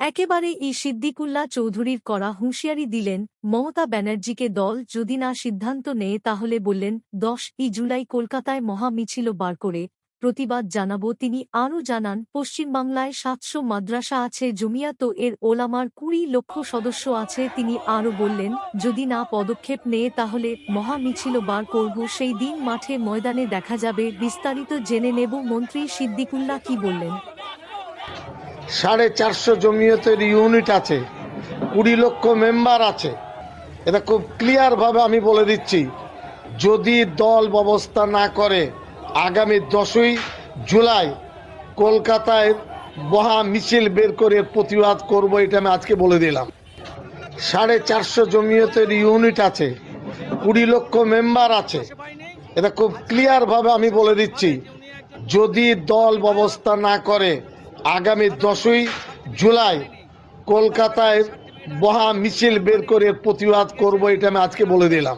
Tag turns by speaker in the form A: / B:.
A: একেবারে সিদ্দিকুল্লাহ চৌধুরীর করা হুঁশিয়ারি দিলেন মমতা ব্যানার্জিকে। দল যদি না সিদ্ধান্ত নেয় তাহলে বললেন 10 জুলাই কলকাতায় মহা মিছিল বার করে প্রতিবাদ জানাবো। তিনি আরও জানান, পশ্চিমবাংলায় 700 মাদ্রাসা আছে, জমিয়াত এর ওলামার 20 লক্ষ সদস্য আছে। তিনি আরও বললেন, যদি না পদক্ষেপ নেয় তাহলে মহা মিছিল বার করব, সেই দিন মাঠে ময়দানে দেখা যাবে। বিস্তারিত জেনে নেব মন্ত্রী সিদ্দিকুল্লাহ কি বললেন।
B: 450 জমিয়তের ইউনিট আছে, 20 লক্ষ মেম্বার আছে। এটা খুব ক্লিয়ারভাবে আমি বলে দিচ্ছি, যদি দল ব্যবস্থা না করে আগামী 10ই জুলাই কলকাতায় মহা মিছিল বের করে প্রতিবাদ করব, এটা আমি আজকে বলে দিলাম। 450 জমিয়তের ইউনিট আছে, 20 লক্ষ মেম্বার আছে। এটা খুব ক্লিয়ারভাবে আমি বলে দিচ্ছি, যদি দল ব্যবস্থা না করে আগামী 10ই জুলাই কলকাতায় মহা মিছিল বের করে প্রতিবাদ করব, এটা আমি আজকে বলে দিলাম।